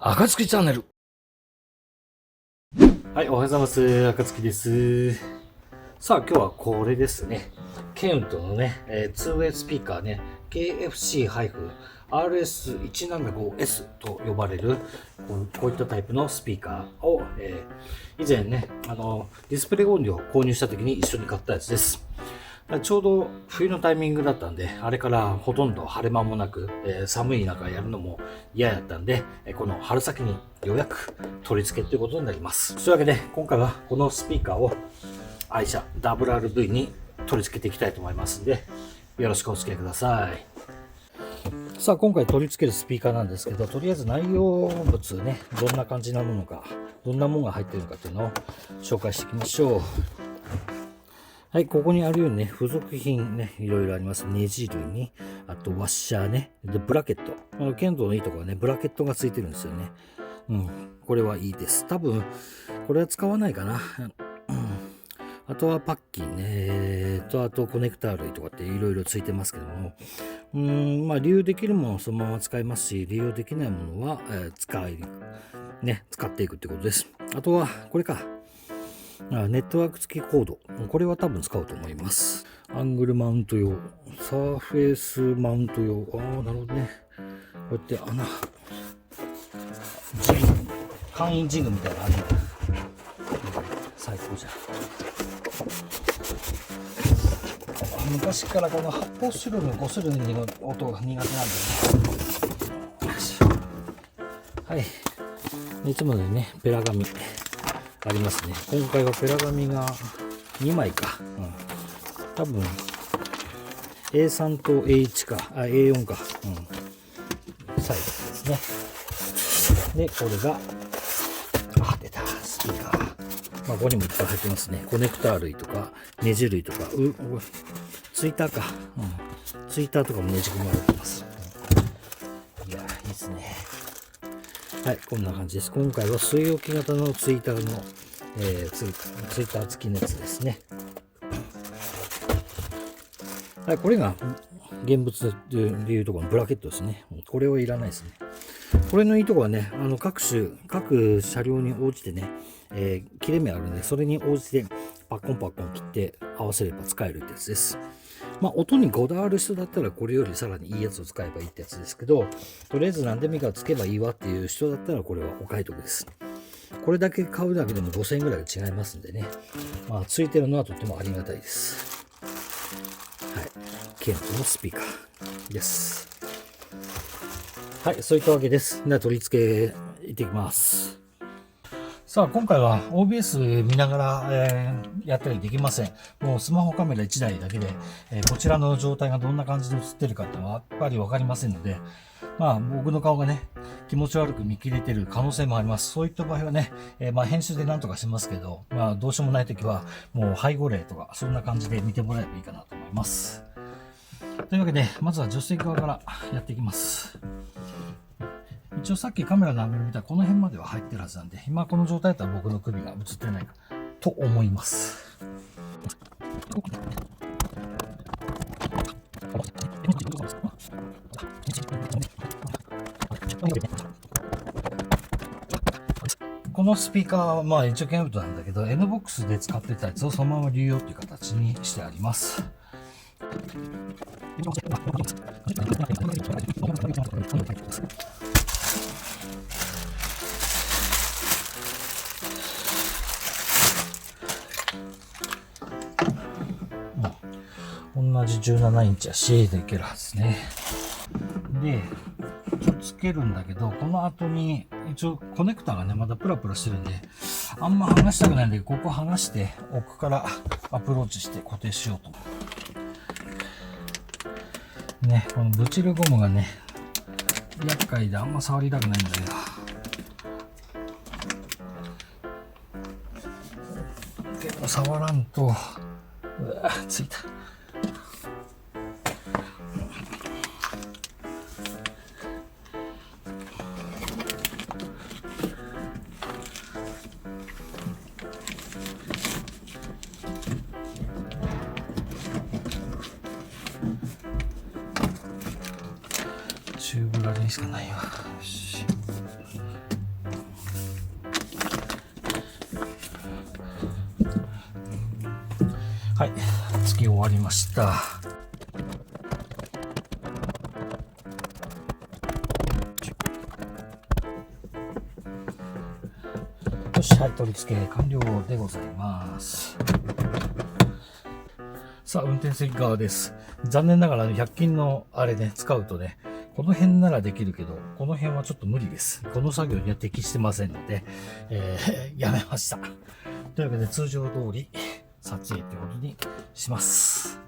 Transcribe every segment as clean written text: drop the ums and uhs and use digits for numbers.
暁チャンネル。はい、おはようございます。暁です。さあ、今日はこれですね。ケントのね、2way スピーカーね、KFC-RS175S と呼ばれる、こういったタイプのスピーカーを、以前ね、ディスプレイ音量を購入した時に一緒に買ったやつです。ちょうど冬のタイミングだったんで、あれからほとんど晴れ間もなく、寒い中やるのも嫌やったんで、この春先にようやく取り付けということになります。というわけで、今回はこのスピーカーを愛車 WRV に取り付けていきたいと思いますんで、よろしくお付き合いください。さあ、今回取り付けるスピーカーなんですけど、とりあえず内容物ね、どんな感じなのか、どんなものが入っているのかというのを紹介していきましょう。はい、ここにあるようにね、付属品ね、いろいろあります。ネジ類に、あとワッシャーね、で、ブラケット。ケントのいいところはね、ブラケットがついてるんですよね。これはいいです。多分、これは使わないかな。あとはパッキンね、あとコネクター類とかっていろいろついてますけども、利用できるものをそのまま使いますし、利用できないものは、使っていくってことです。あとは、これか。ネットワーク付きコード。これは多分使うと思います。アングルマウント用。サーフェイスマウント用。なるほどね。こうやって簡易ジグみたいなのある。最高じゃん。昔からこの発泡スチロールのこする音が苦手なんでね。はい。いつものね、ペラ紙。ありますね。今回はペラ紙が2枚か。多分 A3 と A1 か、A4 か。サイズですね。で、これが、出た、スピーカー。ここにもいっぱい入ってますね。コネクター類とか、ネジ類とか、ツイッターか。ツイッターとかもねじ込まれてます。いや、いいですね。はい、こんな感じです。今回は据え置き型のツイッターの、ツイッター付きのやつですね。はい、これが現物でいうところのブラケットですね。これはいらないですね。これのいいところはね、各車両に応じてね、切れ目あるので、それに応じてパッコンパッコン切って合わせれば使えるってやつです。音にこだわる人だったらこれよりさらにいいやつを使えばいいってやつですけど、とりあえず何でもいいからつけばいいわっていう人だったらこれはお買い得です。これだけ買うだけでも5000円ぐらい違いますんでね。ついてるのはとってもありがたいです。はい。ケントのスピーカーです。はい、そういったわけです。では取り付けいってきます。さあ、今回は OBS 見ながら、やったりできません。もうスマホカメラ1台だけで、こちらの状態がどんな感じで映ってるかっていうのはやっぱりわかりませんので、僕の顔がね、気持ち悪く見切れてる可能性もあります。そういった場合はね、編集で何とかしますけど、どうしようもないときは、もう背後霊とか、そんな感じで見てもらえばいいかなと思います。というわけで、まずは助手席側からやっていきます。一応さっきカメラのアングル見たらこの辺までは入ってるはずなんで、今この状態だったら僕の首が映ってないと思います。このスピーカーは一応ケンブトなんだけど NBOX で使ってたやつをそのまま流用という形にしてあります。同じ17インチは CA でいけるはずね。で、つけるんだけど、この後に一応コネクタがね、まだプラプラしてるんで、あんま剥がしたくないんで、ここ剥がして奥からアプローチして固定しようと。ね、このブチルゴムがね、厄介であんま触りたくないんだけど。結構触らんと、ついた。チューブラリンしかないわ。よし。りました。よし、はい、取り付け完了でございます。さあ、運転席側です。残念ながら100均のあれね、使うとね、この辺ならできるけど、この辺はちょっと無理です。この作業には適してませんので、やめました。というわけで、通常通り撮影ってことにします。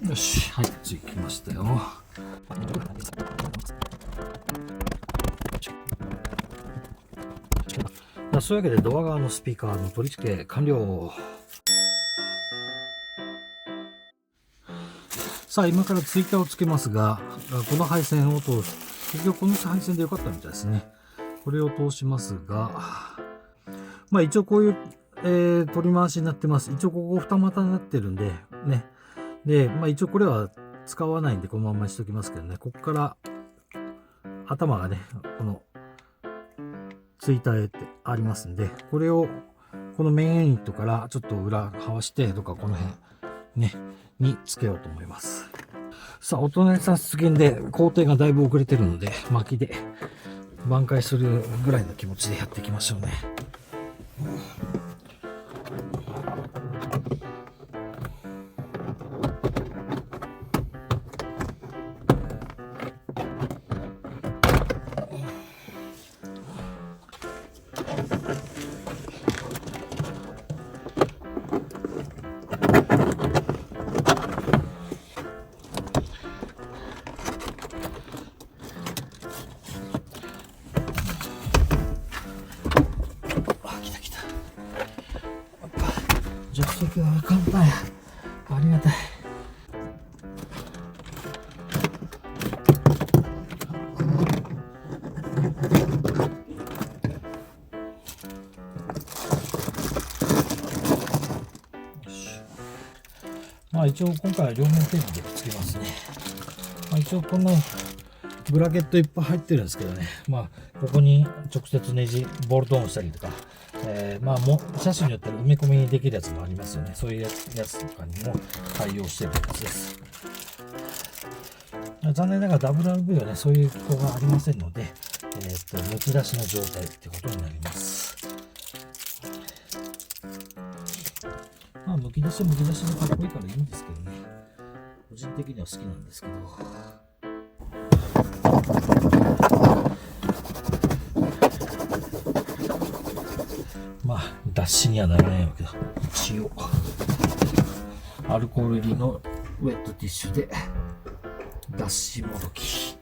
よし、はい、つきましたよ。そういうわけでドア側のスピーカーの取り付け完了。さあ、今からツイッターをつけますが、この配線を通す。結局この配線でよかったみたいですね。これを通しますが、まあ一応こういう、取り回しになってます。一応ここ二股になってるんで、ね。で、まあ一応これは使わないんでこのままにしときますけどね。ここから頭がね、このツイッターってありますんで、これをこのメインユニットからちょっと裏はしてとかこの辺ね、につけようと思います。さあ、お隣さん出現で工程がだいぶ遅れてるので、薪で挽回するぐらいの気持ちでやっていきましょうね。助手席は簡単や。ありがたい。まあ一応今回は両面テープでつけますね。まあ、一応このブラケットいっぱい入ってるんですけどね。まあここに直接ネジボルトオンしたりとか。まあ車種によっては埋め込みできるやつもありますよね。そういうやつとかにも対応してるやつです。残念ながら WRV はね、そういう機構がありませんので、むき出しの状態ってことになります。まあ、むき出しはむき出しでかっこいいからいいんですけどね。個人的には好きなんですけど。まあ脱脂にはならないわけだ。一応アルコール入りのウェットティッシュで脱脂もどき。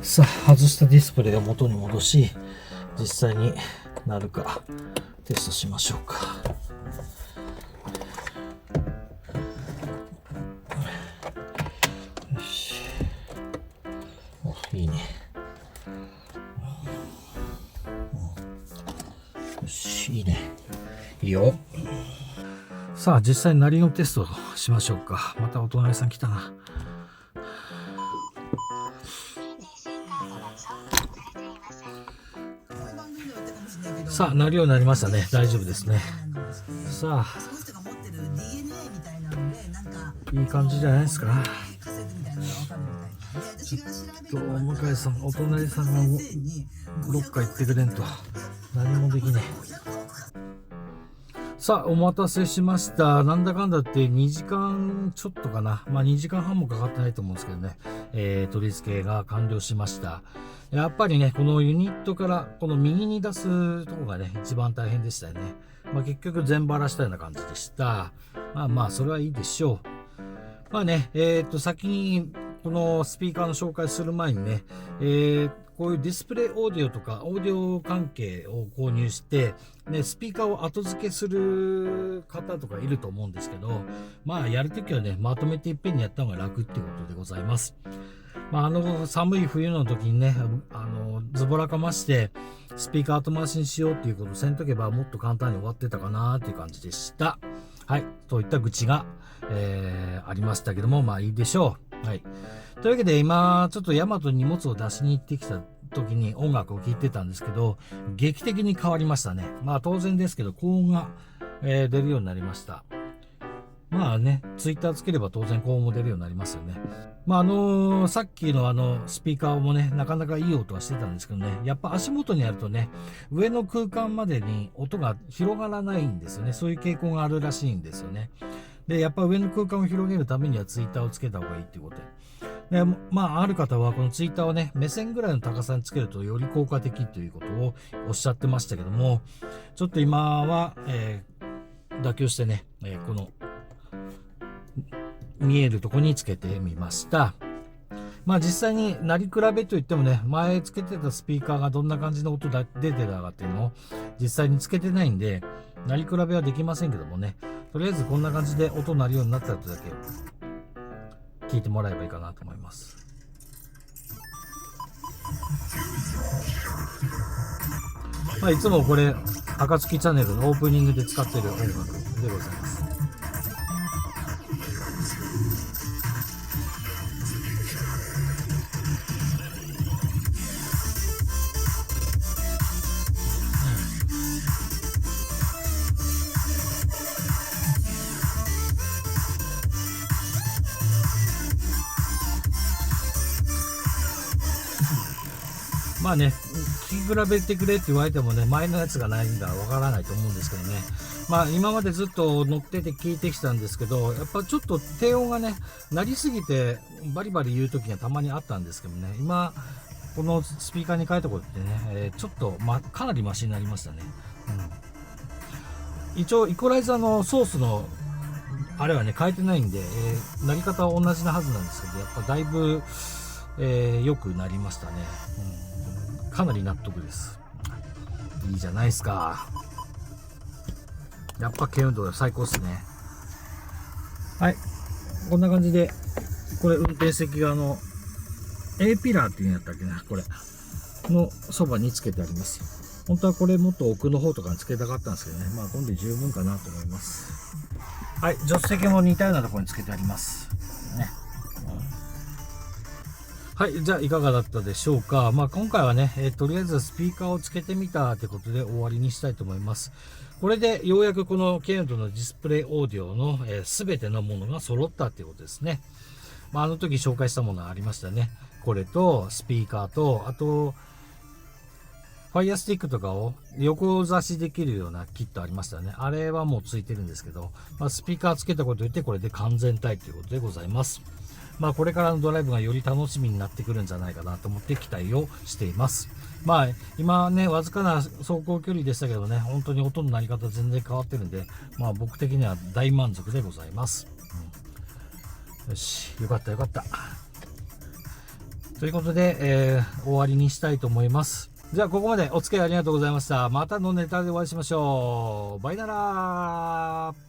さあ、外したディスプレイを元に戻し、実際になるかテストしましょうか。よし。お、いいね。よし、いいね。いいよ。さあ、実際に鳴りのテストをしましょうか。またお隣さん来たな。さあ、鳴るようになりましたね。大丈夫ですね。さあ、いい感じじゃないですか。ちょっと、向井さん、お隣さんがどっか行ってくれんと何もできねえ。さあ、お待たせしました。なんだかんだって2時間ちょっとかな。2時間半もかかってないと思うんですけどね。取り付けが完了しました。やっぱりね、このユニットからこの右に出すとこがね、一番大変でしたよね。結局全バラしたような感じでした。それはいいでしょう。先にこのスピーカーの紹介する前にね、こういうディスプレイオーディオとかオーディオ関係を購入して、ね、スピーカーを後付けする方とかいると思うんですけど、やるときはね、まとめていっぺんにやった方が楽っていうことでございます。寒い冬の時にね、ズボラかまして、スピーカー後回しにしようっていうことをせんとけばもっと簡単に終わってたかなっていう感じでした。はい。といった愚痴が、ありましたけども、いいでしょう。はい。というわけで今、ちょっとヤマトに荷物を出しに行ってきた時に音楽を聴いてたんですけど、劇的に変わりましたね。当然ですけど、高音が、出るようになりました。ツイッターつければ当然高音も出るようになりますよね。さっきのスピーカーもね、なかなかいい音はしてたんですけどね、やっぱ足元にあるとね、上の空間までに音が広がらないんですよね。そういう傾向があるらしいんですよね。で、やっぱ上の空間を広げるためにはツイッターをつけた方がいいっていうことで。で、ある方はこのツイッターをね、目線ぐらいの高さにつけるとより効果的ということをおっしゃってましたけども、ちょっと今は、妥協してね、この見えるとこにつけてみました。実際になり比べといってもね、前つけてたスピーカーがどんな感じの音が出てたかっていうのを実際につけてないんで、なり比べはできませんけどもね、とりあえずこんな感じで音鳴るようになったとだけ聞いてもらえばいいかなと思います。いつもこれ、暁チャンネルのオープニングで使っている音楽でございます。聞き比べてくれって言われてもね、前のやつがないんだわからないと思うんですけどね。今までずっと乗ってて聞いてきたんですけど、やっぱちょっと低音がね、鳴りすぎてバリバリ言う時がたまにあったんですけどね、今、このスピーカーに変えたことってね、ちょっと、かなりマシになりましたね。一応、イコライザーのソースのあれはね、変えてないんで、鳴り方は同じなはずなんですけど、やっぱだいぶ、良くなりましたね。かなり納得です。いいじゃないですか。やっぱ軽運動最高っすね。はい。こんな感じで、これ運転席側の A ピラーっていうんやったっけな、これ。のそばにつけてあります。本当はこれもっと奥の方とかにつけたかったんですけどね。今度十分かなと思います。はい。助手席も似たようなところにつけてあります。ね。はい。じゃあ、いかがだったでしょうか。今回はね、とりあえずスピーカーをつけてみたってことで終わりにしたいと思います。これでようやくこのケイントのディスプレイオーディオの全てのものが揃ったっていうことですね。あの時紹介したものがありましたね。これと、スピーカーと、あと、ファイヤースティックとかを横差しできるようなキットありましたね。あれはもうついてるんですけど、スピーカーつけたことによってこれで完全体ということでございます。これからのドライブがより楽しみになってくるんじゃないかなと思って期待をしています。今ね、わずかな走行距離でしたけどね、本当に音の鳴り方全然変わってるんで、僕的には大満足でございます。よし、よかったよかった。ということで、終わりにしたいと思います。じゃあ、ここまでお付き合いありがとうございました。またのネタでお会いしましょう。バイナラー。